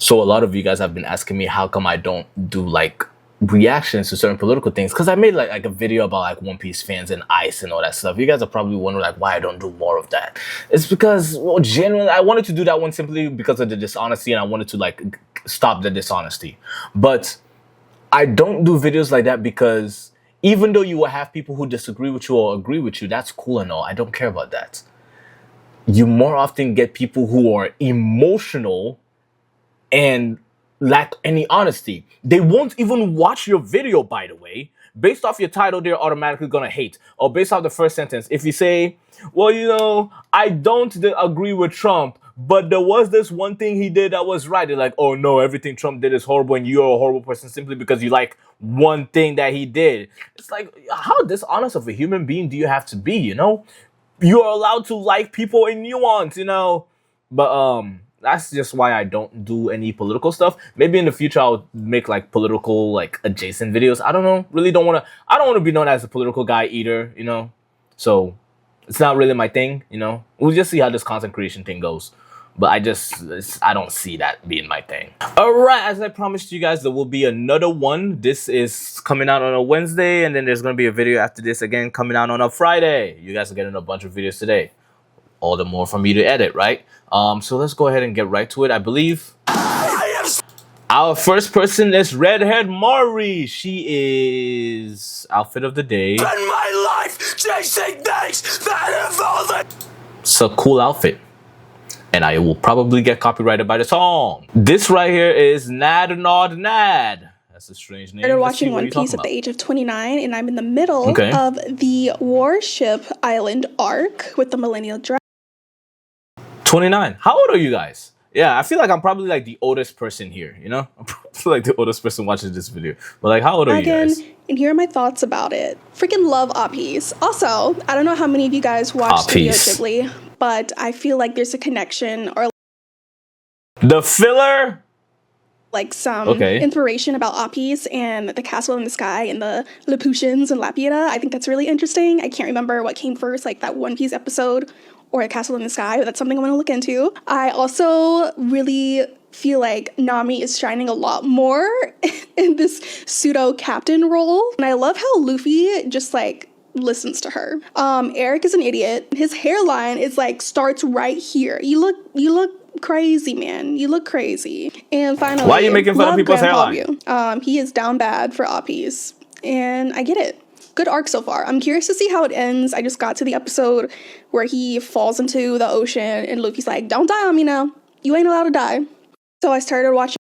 So a lot of you guys have been asking me how come I don't do like reactions to certain political things, because I made like a video about like One Piece fans and ice and all that stuff. You guys are probably wondering like why I don't do more of that. It's because, well, genuinely I wanted to do that one simply because of the dishonesty, and I wanted to like stop the dishonesty. But I don't do videos like that because even though you will have people who disagree with you or agree with you, that's cool and all. I don't care about that. You more often get people who are emotional and lack any honesty. They won't even watch your video, by the way. Based off your title, they're automatically gonna hate. Or based off the first sentence, if you say, well, you know, I don't agree with Trump, but there was this one thing he did that was right. They're like, oh no, everything Trump did is horrible and you're a horrible person simply because you like one thing that he did. It's like, how dishonest of a human being do you have to be, you know? You're allowed to like people in nuance, you know? But that's just why I don't do any political stuff. Maybe in the future I'll make like political like adjacent videos. I don't know. Really don't want to. I don't want to be known as a political guy either, you know. So it's not really my thing, you know. We'll just see how this content creation thing goes. But I don't see that being my thing. All right, as I promised you guys, there will be another one. This is coming out on a Wednesday, and then there's gonna be a video after this again coming out on a Friday. You guys are getting a bunch of videos today. All the more for me to edit, right? So let's go ahead and get right to it. I believe our first person is red-haired Mari. She is outfit of the day. Spend my life chasing things that involve it. It's a cool outfit, and I will probably get copyrighted by the song. This right here is nnadnodnadd. That's a strange name. I started watching One Piece at the age of 29, and I'm in the middle of the Warship Island arc with the Millennial Dragon. 29. How old are you guys? Yeah, I feel like I'm probably like the oldest person here, you know? I feel like the oldest person watching this video. But like, how old are you guys? And here are my thoughts about it. Freaking love Appice. Also, I don't know how many of you guys watch Studio Ghibli, but I feel like there's a connection or the filler? Like some inspiration about Appice and the castle in the sky and the Laputions and Laputa. I think that's really interesting. I can't remember what came first, like that One Piece episode or a castle in the sky, but that's something I want to look into. I also really feel like Nami is shining a lot more in this pseudo captain role. And I love how Luffy just like listens to her. Eric is an idiot. His hairline is like starts right here. You look crazy, man. You look crazy. And finally, why are you making fun of people's hairline? He is down bad for Appice, and I get it. Good arc so far. I'm curious to see how it ends. I just got to the episode where he falls into the ocean and Luffy's like, don't die on me now. You ain't allowed to die. So I started watching.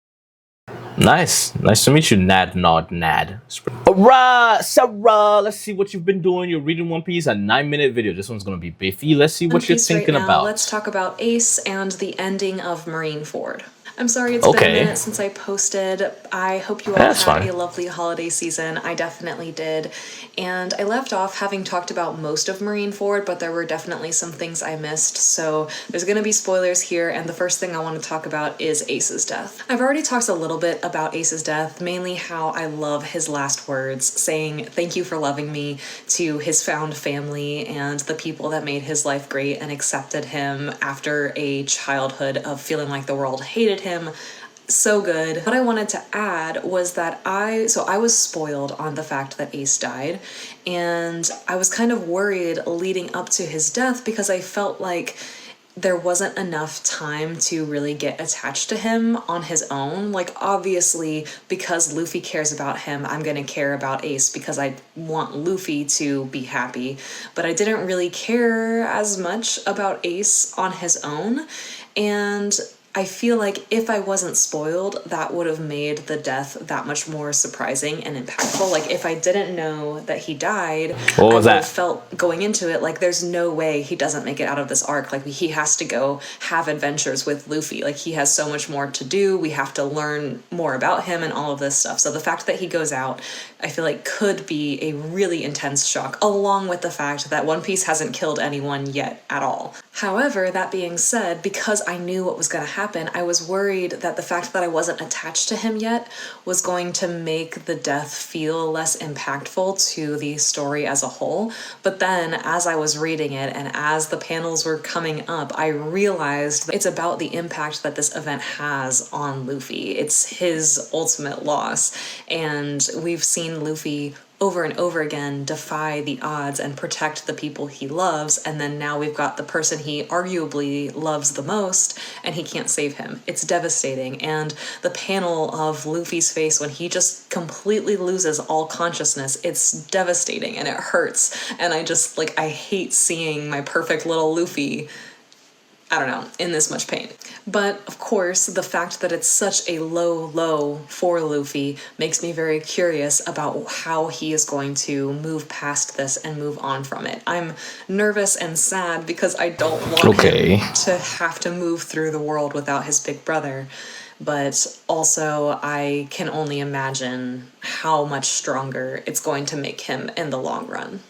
Nice to meet you, nodnadnod. Alright, Sarah, let's see what you've been doing. You're reading One Piece, a 9-minute video. This one's gonna be biffy. Let's see what you're thinking about. Let's talk about Ace and the ending of MarineFord. I'm sorry it's been a minute since I posted. I hope you all had a lovely holiday season. I definitely did. And I left off having talked about most of MarineFord, but there were definitely some things I missed. So there's going to be spoilers here, and the first thing I want to talk about is Ace's death. I've already talked a little bit about Ace's death, mainly how I love his last words, saying thank you for loving me to his found family and the people that made his life great and accepted him after a childhood of feeling like the world hated him. So good. What I wanted to add was that I was spoiled on the fact that Ace died, and I was kind of worried leading up to his death because I felt like there wasn't enough time to really get attached to him on his own. Like, obviously, because Luffy cares about him, I'm gonna care about Ace because I want Luffy to be happy, but I didn't really care as much about Ace on his own, and I feel like if I wasn't spoiled, that would have made the death that much more surprising and impactful. Like, if I didn't know that he died, I would have felt going into it like there's no way he doesn't make it out of this arc. Like, he has to go have adventures with Luffy. Like, he has so much more to do. We have to learn more about him and all of this stuff. So the fact that he goes out, I feel like could be a really intense shock, along with the fact that One Piece hasn't killed anyone yet at all. However, that being said, because I knew what was going to happen, happen, I was worried that the fact that I wasn't attached to him yet was going to make the death feel less impactful to the story as a whole. But then as I was reading it and as the panels were coming up, I realized that it's about the impact that this event has on Luffy. It's his ultimate loss. And we've seen Luffy over and over again defy the odds and protect the people he loves, and then now we've got the person he arguably loves the most and he can't save him. It's devastating. And the panel of Luffy's face when he just completely loses all consciousness, it's devastating and it hurts. And I hate seeing my perfect little Luffy, I don't know, in this much pain. But of course, the fact that it's such a low for Luffy makes me very curious about how he is going to move past this and move on from it. I'm nervous and sad because I don't want him to have to move through the world without his big brother. But also, I can only imagine how much stronger it's going to make him in the long run.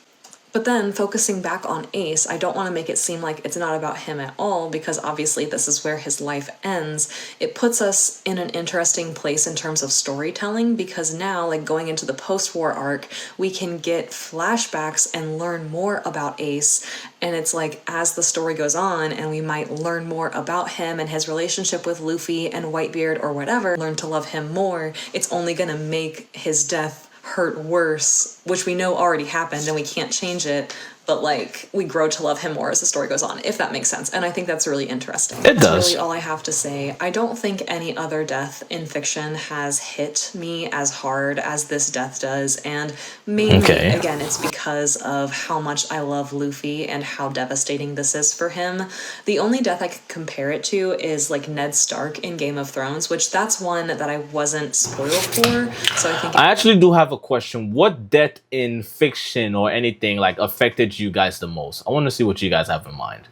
But then, focusing back on Ace, I don't want to make it seem like it's not about him at all, because obviously this is where his life ends. It puts us in an interesting place in terms of storytelling, because now, like going into the post-war arc, we can get flashbacks and learn more about Ace, and it's like, as the story goes on, and we might learn more about him and his relationship with Luffy and Whitebeard or whatever, learn to love him more, it's only gonna make his death hurt worse, which we know already happened and we can't change it, but like we grow to love him more as the story goes on, if that makes sense. And I think that's really interesting. It does. That's really all I have to say. I don't think any other death in fiction has hit me as hard as this death does, and mainly, again, it's because of how much I love Luffy and how devastating this is for him. The only death I could compare it to is like Ned Stark in Game of Thrones, which that's one that I wasn't spoiled for, so I think I actually do have a question. What death in fiction or anything like affected you guys the most? I want to see what you guys have in mind.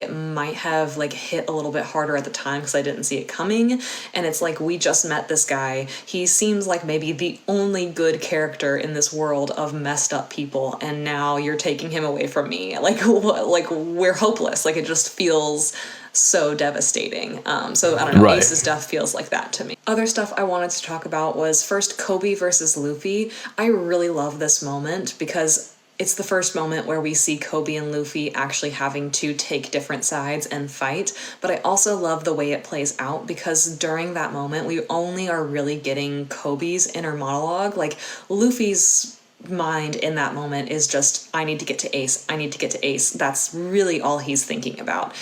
It might have like hit a little bit harder at the time because I didn't see it coming, and it's like, we just met this guy. He seems like maybe the only good character in this world of messed up people, and now you're taking him away from me. Like we're hopeless. Like, it just feels so devastating. So I don't know, Ace's death feels like that to me. Other stuff I wanted to talk about was first Kobe versus Luffy. I really love this moment because it's the first moment where we see Kobe and Luffy actually having to take different sides and fight, but I also love the way it plays out because during that moment, we only are really getting Kobe's inner monologue. Like, Luffy's mind in that moment is just, I need to get to Ace, I need to get to Ace. That's really all he's thinking about.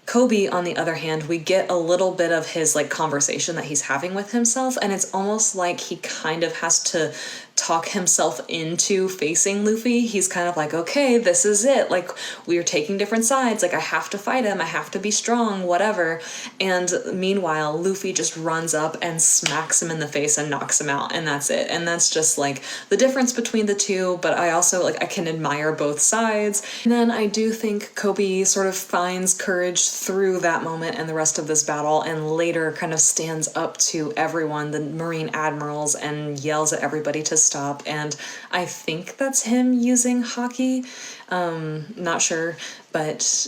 Kobe, on the other hand, we get a little bit of his like conversation that he's having with himself, and it's almost like he kind of has to talk himself into facing Luffy. He's kind of like, okay, this is it. Like, we are taking different sides. Like, I have to fight him. I have to be strong, whatever. And meanwhile, Luffy just runs up and smacks him in the face and knocks him out. And that's it. And that's just like the difference between the two. But I also like, I can admire both sides. And then I do think Kobe sort of finds courage through that moment and the rest of this battle, and later kind of stands up to everyone, the Marine admirals, and yells at everybody to stop. And I think that's him using hockey. Not sure, but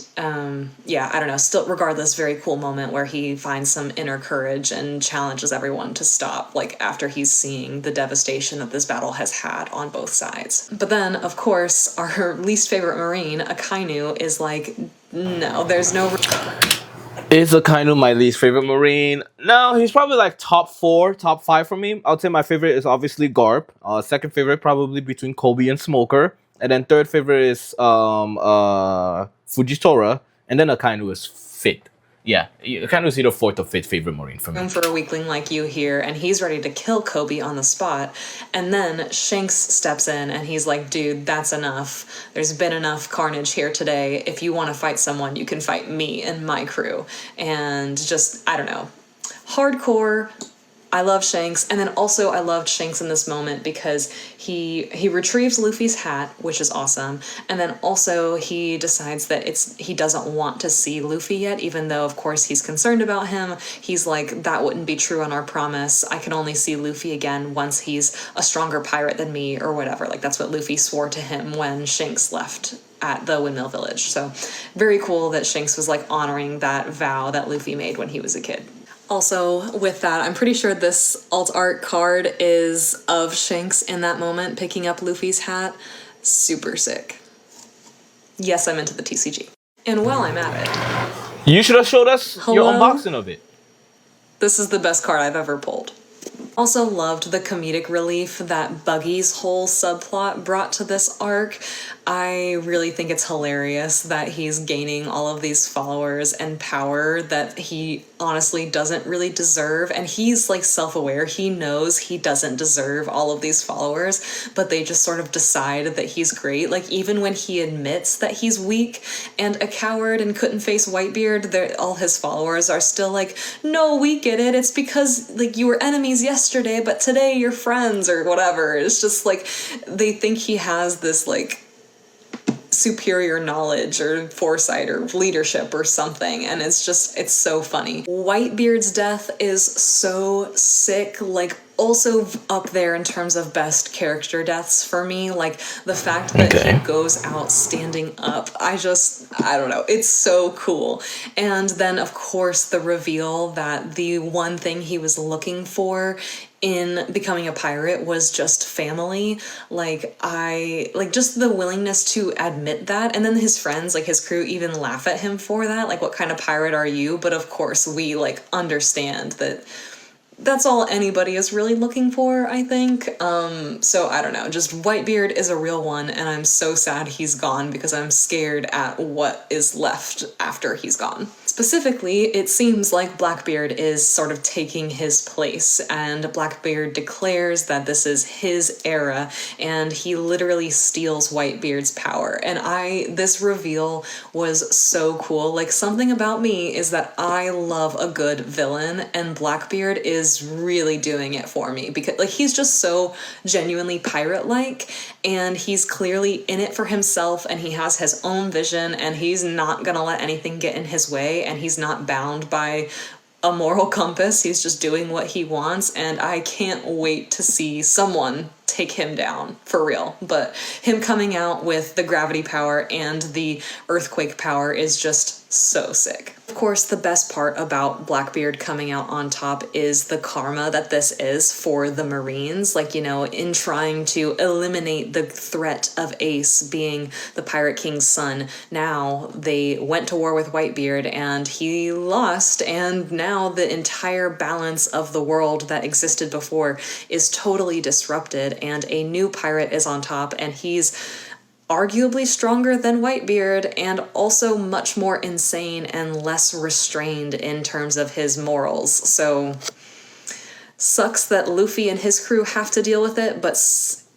yeah, I don't know. Still, regardless, very cool moment where he finds some inner courage and challenges everyone to stop, like after he's seeing the devastation that this battle has had on both sides. But then, of course, our least favorite Marine, Akainu, is like, no, there's no... Is Akainu my least favorite Marine? No, he's probably like top 4, top 5 for me. I would say my favorite is obviously Garp. Second favorite probably between Kobe and Smoker. And then third favorite is Fujitora. And then Akainu is 5th. Yeah, Akainu is either 4th or 5th favorite Marine for me. Room for a weakling like you here, and he's ready to kill Kobe on the spot. And then Shanks steps in and he's like, dude, that's enough. There's been enough carnage here today. If you want to fight someone, you can fight me and my crew. And just, I don't know, hardcore. I love Shanks, and then also I loved Shanks in this moment because he retrieves Luffy's hat, which is awesome, and then also he decides that he doesn't want to see Luffy yet, even though of course he's concerned about him. He's like, that wouldn't be true on our promise. I can only see Luffy again once he's a stronger pirate than me, or whatever. Like, that's what Luffy swore to him when Shanks left at the Windmill Village. So very cool that Shanks was like honoring that vow that Luffy made when he was a kid. Also, with that, I'm pretty sure this alt art card is of Shanks in that moment picking up Luffy's hat. Super sick. Yes, I'm into the TCG. And while I'm at it... You should have showed us your unboxing of it. This is the best card I've ever pulled. Also loved the comedic relief that Buggy's whole subplot brought to this arc. I really think it's hilarious that he's gaining all of these followers and power that he honestly doesn't really deserve. And he's like self-aware. He knows he doesn't deserve all of these followers, but they just sort of decide that he's great. Like even when he admits that he's weak and a coward and couldn't face Whitebeard, all his followers are still like, no, we get it. It's because like you were enemies yesterday, but today you're friends or whatever. It's just like they think he has this like superior knowledge or foresight or leadership or something, and it's so funny. Whitebeard's death is so sick, like also up there in terms of best character deaths for me. Like the fact that he goes out standing up, I don't know, it's so cool. And then of course the reveal that the one thing he was looking for in becoming a pirate was just family. Just the willingness to admit that, and then his friends, like his crew, even laugh at him for that, like, what kind of pirate are you? But of course we like understand that that's all anybody is really looking for, I think. So I don't know, just Whitebeard is a real one, and I'm so sad he's gone because I'm scared at what is left after he's gone. Specifically, it seems like Blackbeard is sort of taking his place, and Blackbeard declares that this is his era, and he literally steals Whitebeard's power. And this reveal was so cool. Like, something about me is that I love a good villain, and Blackbeard is really doing it for me because like he's just so genuinely pirate-like, and he's clearly in it for himself, and he has his own vision, and he's not gonna let anything get in his way, and he's not bound by a moral compass. He's just doing what he wants, and I can't wait to see someone take him down for real. But him coming out with the gravity power and the earthquake power is just so sick. Of course, the best part about Blackbeard coming out on top is the karma that this is for the Marines. Like, you know, in trying to eliminate the threat of Ace being the Pirate King's son, now they went to war with Whitebeard and he lost, and now the entire balance of the world that existed before is totally disrupted, and a new pirate is on top, and he's arguably stronger than Whitebeard, and also much more insane and less restrained in terms of his morals. So, sucks that Luffy and his crew have to deal with it, but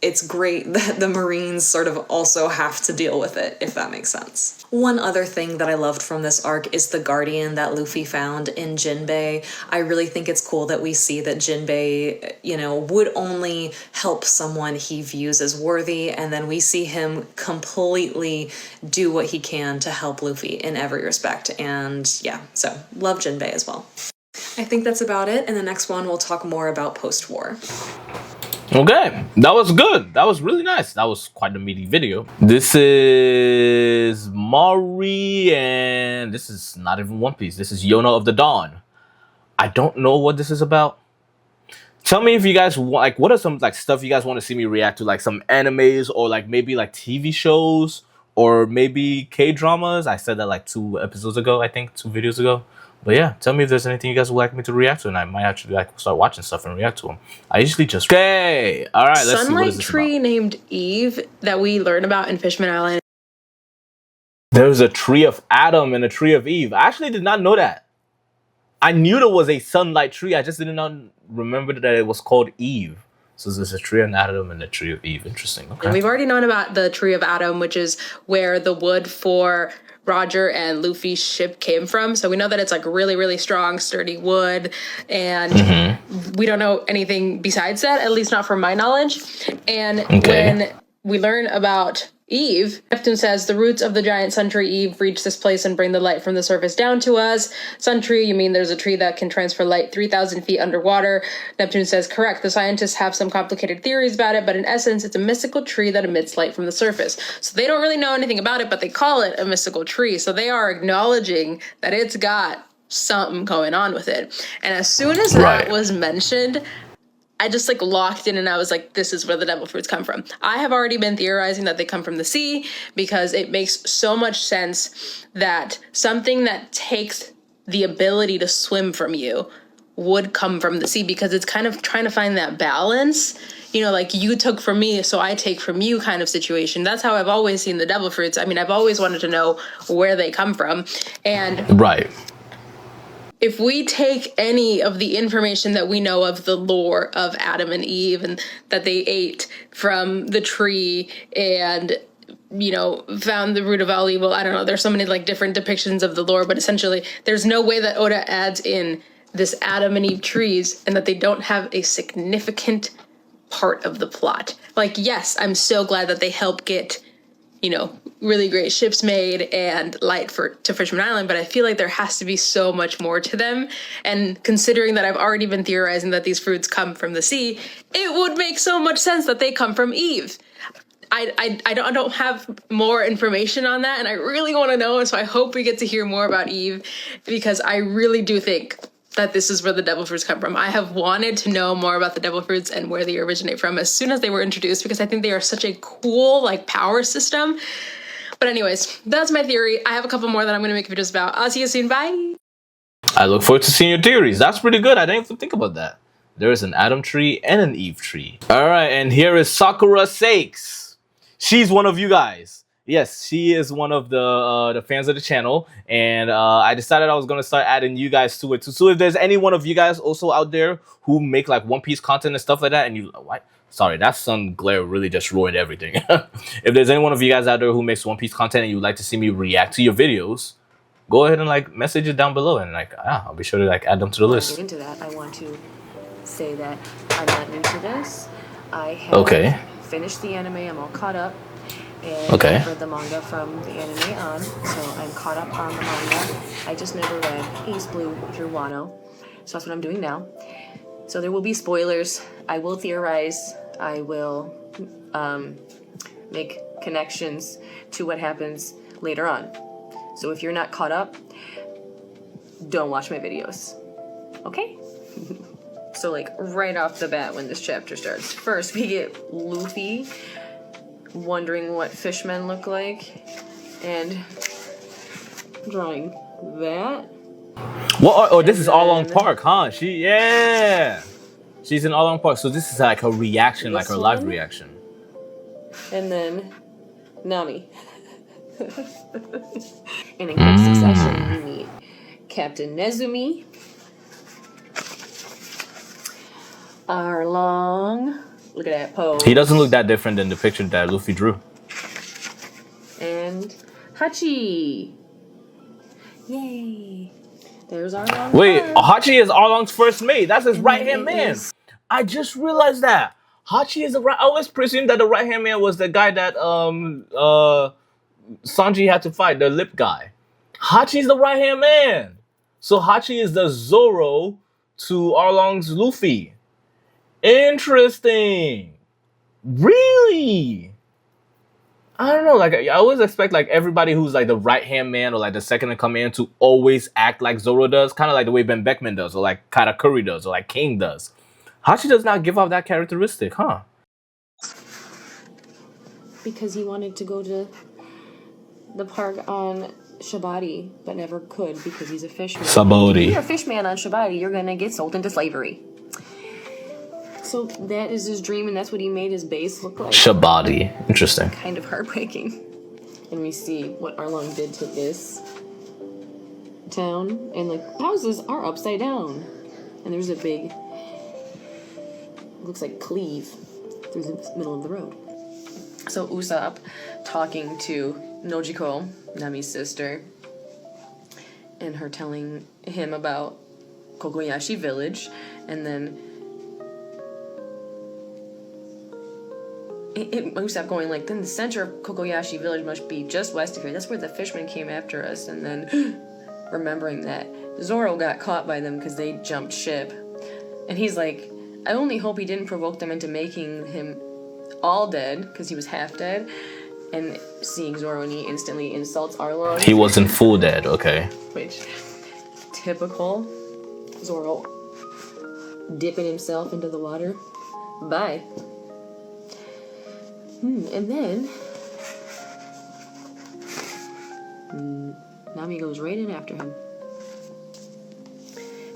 it's great that the Marines sort of also have to deal with it, if that makes sense. One other thing that I loved from this arc is the Guardian that Luffy found in Jinbei. I really think it's cool that we see that Jinbei, you know, would only help someone he views as worthy, and then we see him completely do what he can to help Luffy in every respect. And yeah, so love Jinbei as well. I think that's about it. In the next one, we'll talk more about post-war. Okay, that was good. That was really nice. That was quite a meaty video. This is Mari, and this is not even One Piece. This is Yona of the Dawn. I don't know what this is about. Tell me if you guys want, like, what are some like stuff you guys want to see me react to, like some animes or like maybe like TV shows or maybe K-dramas. I said that like 2 episodes ago, I think 2 videos ago. But yeah, tell me if there's anything you guys would like me to react to, and I might actually like start watching stuff and react to them. I usually just all right. Let's see, what is Sunlight this tree about? named Eve that we learn about in Fishman Island. There's a tree of Adam and a tree of Eve. I actually did not know that. I knew there was a sunlight tree. I just did not remember that it was called Eve. So there's a tree of Adam and a tree of Eve. Interesting. Okay. And we've already known about the tree of Adam, which is where the wood for Roger and Luffy's ship came from. So we know that it's like really, really strong, sturdy wood. And we don't know anything besides that, at least not from my knowledge. And when we learn about Eve. Neptune says, the roots of the giant sun tree Eve reach this place and bring the light from the surface down to us. Sun tree, you mean there's a tree that can transfer light 3,000 feet underwater? Neptune says, correct. The scientists have some complicated theories about it, but in essence, it's a mystical tree that emits light from the surface. So they don't really know anything about it, but they call it a mystical tree. So they are acknowledging that it's got something going on with it. And as soon as that was mentioned, I just like locked in and I was like, this is where the devil fruits come from. I have already been theorizing that they come from the sea because it makes so much sense that something that takes the ability to swim from you would come from the sea, because it's kind of trying to find that balance, you know, like you took from me, so I take from you kind of situation. That's how I've always seen the devil fruits. I mean, I've always wanted to know where they come from. And if we take any of the information that we know of the lore of Adam and Eve and that they ate from the tree and, you know, found the root of all evil, I don't know, there's so many like different depictions of the lore, but essentially there's no way that Oda adds in this Adam and Eve trees and that they don't have a significant part of the plot. Like, yes, I'm so glad that they help get, you know, really great ships made and light to Fisherman Island, but I feel like there has to be so much more to them. And considering that I've already been theorizing that these fruits come from the sea, it would make so much sense that they come from Eve. I don't have more information on that, and I really want to know, and so I hope we get to hear more about Eve, because I really do think that this is where the devil fruits come from. I have wanted to know more about the devil fruits and where they originate from as soon as they were introduced, because I think they are such a cool, like, power system. But anyways, that's my theory. I have a couple more that I'm going to make videos about. I'll see you soon. Bye! I look forward to seeing your theories. That's pretty good. I didn't even think about that. There is an Adam tree and an Eve tree. All right, and here is Sakurasakes. She's one of you guys. Yes, she is one of the fans of the channel, and I decided I was gonna start adding you guys to it too. So if there's any one of you guys also out there who make like One Piece content and stuff like that, and you what? Sorry, that sun glare really just ruined everything. If there's any one of you guys out there who makes One Piece content and you'd like to see me react to your videos, go ahead and like message it down below, and like I'll be sure to like add them to the list. Get into that, I want to say that I'm not new to this. I have finished the anime. I'm all caught up. And I've read the manga from the anime on, so I'm caught up on the manga. I just never read Ace Blue through Wano, so that's what I'm doing now. So there will be spoilers. I will theorize. I will make connections to what happens later on. So if you're not caught up, don't watch my videos. Okay? So like right off the bat when this chapter starts, first we get Luffy wondering what fishmen look like, and drawing that. What? Oh, this is Arlong Park, huh? She's in Arlong Park, so this is like her reaction, like her live reaction. And then Nami. And in quick succession, we meet Captain Nezumi, Arlong. Look at that pose. He doesn't look that different than the picture that Luffy drew. And Hachi. Yay. There's Arlong. Wait, Hachi is Arlong's first mate. That's his right-hand man. I just realized that. Hachi is I always presumed that the right-hand man was the guy that Sanji had to fight, the lip guy. Hachi's the right-hand man. So Hachi is the Zoro to Arlong's Luffy. Interesting. Really? I don't know. Like I always expect like everybody who's like the right hand man or like the second in command to always act like Zoro does, kind of like the way Ben Beckman does, or like Katakuri does, or like King does. Hachi does not give off that characteristic, huh? Because he wanted to go to the park on Shabati, but never could because he's a fishman. Saboti. If you're a fishman on Shabati, you're gonna get sold into slavery. So that is his dream, and that's what he made his base look like. Shabati. Interesting. Kind of heartbreaking. And we see what Arlong did to this town, and like houses are upside down, and there's a big, looks like cleave through the middle of the road. So Usopp talking to Nojiko, Nami's sister, and her telling him about Kokoyashi village, and then Usopp going like, then the center of Kokoyashi village must be just west of here. That's where the fishermen came after us. And then remembering that Zoro got caught by them because they jumped ship. And he's like, I only hope he didn't provoke them into making him all dead, because he was half dead. And seeing Zoro, and he instantly insults Arlong. He wasn't full dead, okay. Which, typical Zoro dipping himself into the water. Bye. And then Nami goes right in after him.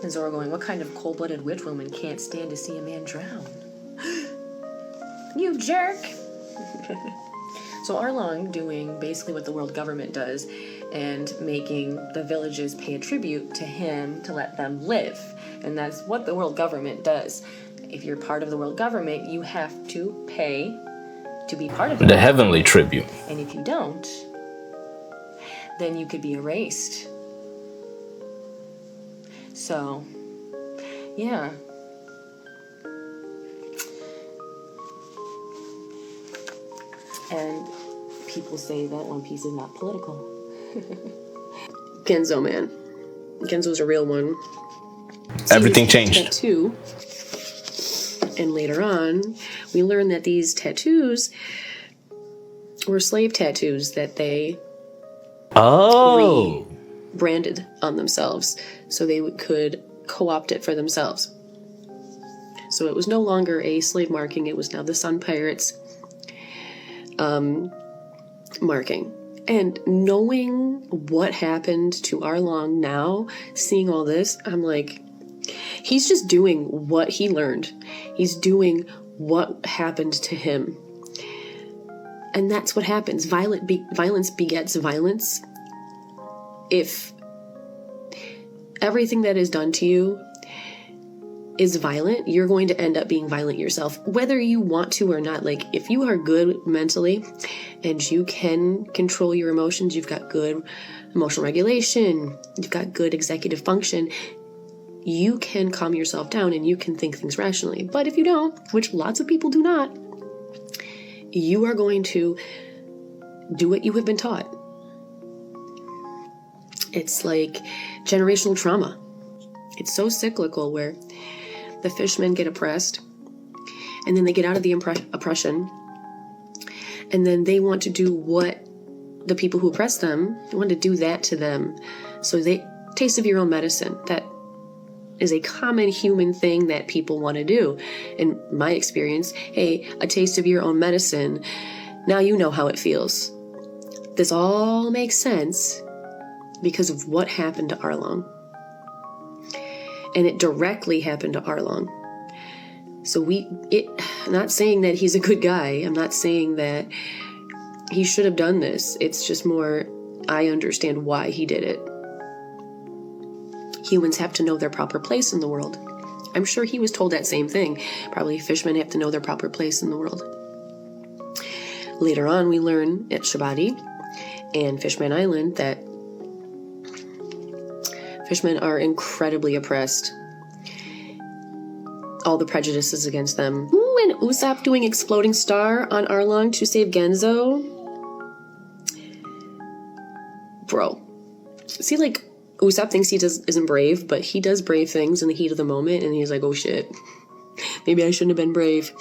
And Zoro going, what kind of cold-blooded witch woman can't stand to see a man drown? You jerk! So Arlong doing basically what the world government does and making the villages pay a tribute to him to let them live. And that's what the world government does. If you're part of the world government, you have to pay to be part of it. The heavenly tribute. And if you don't, then you could be erased. So, yeah. And people say that One Piece is not political. Genzo, man. Genzo's a real one. Everything changed. Tattoo. And later on, we learn that these tattoos were slave tattoos that they branded on themselves so they could co-opt it for themselves. So it was no longer a slave marking, it was now the Sun Pirates marking. And knowing what happened to Arlong now, seeing all this, I'm like, he's just doing what he learned. He's doing what happened to him. And that's what happens. Violence begets violence. If everything that is done to you is violent, you're going to end up being violent yourself, whether you want to or not. Like, if you are good mentally and you can control your emotions, you've got good emotional regulation, you've got good executive function, you can calm yourself down and you can think things rationally. But if you don't, which lots of people do not, you are going to do what you have been taught. It's like generational trauma. It's so cyclical, where the fishmen get oppressed and then they get out of the oppression and then they want to do what the people who oppress them want to do that to them. So taste of your own medicine. That is a common human thing that people want to do. In my experience, hey, a taste of your own medicine. Now you know how it feels. This all makes sense because of what happened to Arlong. And it directly happened to Arlong. So I'm not saying that he's a good guy. I'm not saying that he should have done this. It's just more, I understand why he did it. Humans have to know their proper place in the world. I'm sure he was told that same thing. Probably fishermen have to know their proper place in the world. Later on, we learn at Shabadi and Fishman Island that fishmen are incredibly oppressed. All the prejudices against them. Ooh, and Usopp doing Exploding Star on Arlong to save Genzo. Bro. See, like, Usopp thinks he isn't brave, but he does brave things in the heat of the moment, and he's like, oh shit, maybe I shouldn't have been brave.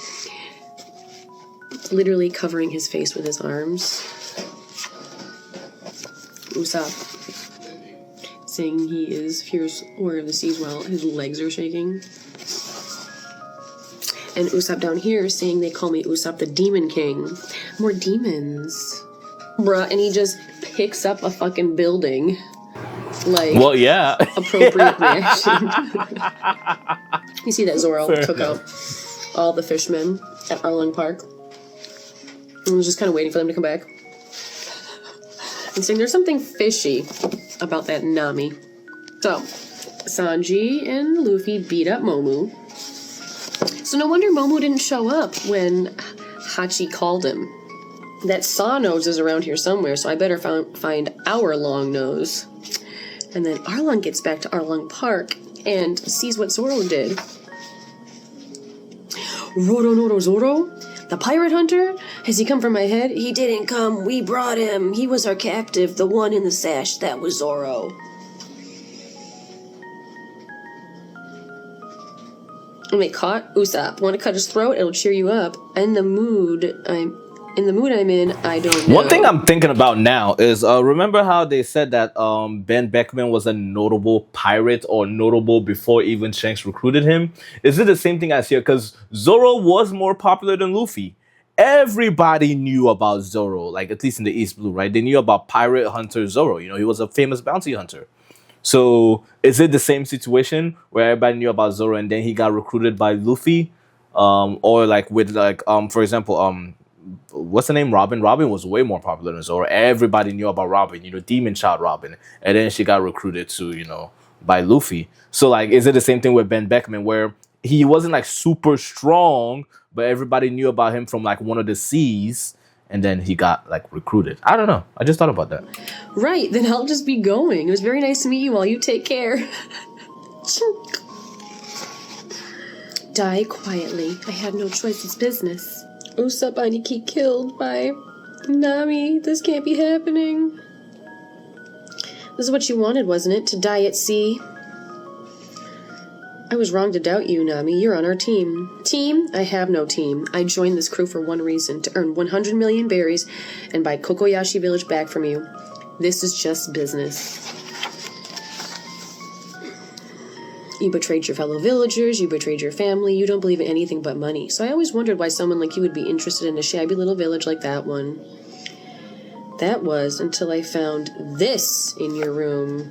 Literally covering his face with his arms. Usopp saying he is fierce warrior of the seas while his legs are shaking. And Usopp down here saying they call me Usopp the Demon King. More demons. Bruh, and he just picks up a fucking building. Like, well, yeah. Appropriate reaction. You see that Zoro took out all the fishmen at Arlong Park. And was just kind of waiting for them to come back. And saying there's something fishy about that Nami. So, Sanji and Luffy beat up Momo. So no wonder Momo didn't show up when Hachi called him. That Saw Nose is around here somewhere, so I better find our Long Nose. And then Arlong gets back to Arlong Park and sees what Zoro did. Roro Noro Zoro? The pirate hunter? Has he come from my head? He didn't come. We brought him. He was our captive, the one in the sash. That was Zoro. Wait, caught Usopp. Want to cut his throat? It'll cheer you up. In the mood I'm in, I don't know. One thing I'm thinking about now is remember how they said that Ben Beckman was a notable pirate or notable before even Shanks recruited him? Is it the same thing as here? Because Zoro was more popular than Luffy. Everybody knew about Zoro, like at least in the East Blue, right? They knew about pirate hunter Zoro. You know, he was a famous bounty hunter. So is it the same situation where everybody knew about Zoro and then he got recruited by Luffy? Or like with like for example, what's the name? Robin. Robin was way more popular than Zoro. Everybody knew about Robin, you know, Demon Child Robin. And then she got recruited to, you know, by Luffy. So like, is it the same thing with Ben Beckman where he wasn't like super strong, but everybody knew about him from like one of the seas, and then he got like recruited? I don't know. I just thought about that. Right, then I'll just be going. It was very nice to meet you all. You take care. Die quietly. I have no choice. It's business. Usopp Aniki killed by Nami. This can't be happening. This is what you wanted, wasn't it? To die at sea? I was wrong to doubt you, Nami. You're on our team. Team? I have no team. I joined this crew for one reason, to earn 100 million berries and buy Kokoyashi Village back from you. This is just business. You betrayed your fellow villagers, you betrayed your family, you don't believe in anything but money. So I always wondered why someone like you would be interested in a shabby little village like that one. That was until I found this in your room.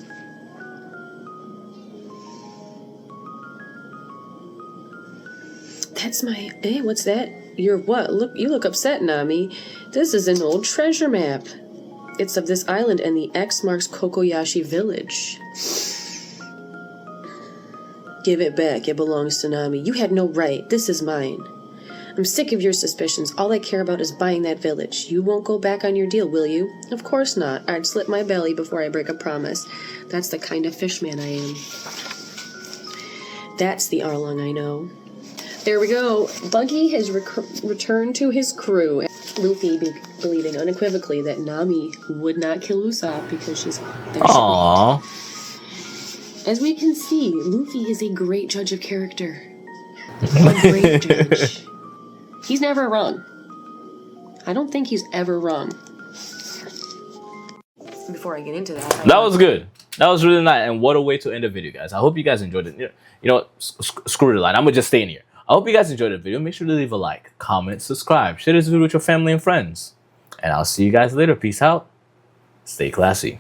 That's my... Hey, what's that? You're what? Look, you look upset, Nami. This is an old treasure map. It's of this island, and the X marks Kokoyashi Village. Give it back. It belongs to Nami. You had no right. This is mine. I'm sick of your suspicions. All I care about is buying that village. You won't go back on your deal, will you? Of course not. I'd slit my belly before I break a promise. That's the kind of fishman I am. That's the Arlong I know. There we go. Buggy has returned to his crew. Luffy believing unequivocally that Nami would not kill Usopp because she's their shipmate. As we can see, Luffy is a great judge of character. A great judge. He's never wrong. I don't think he's ever wrong. Before I get into that... That was good. That was really nice. And what a way to end the video, guys. I hope you guys enjoyed it. You know, screw the line. I'm going to just stay in here. I hope you guys enjoyed the video. Make sure to leave a like, comment, subscribe, share this video with your family and friends. And I'll see you guys later. Peace out. Stay classy.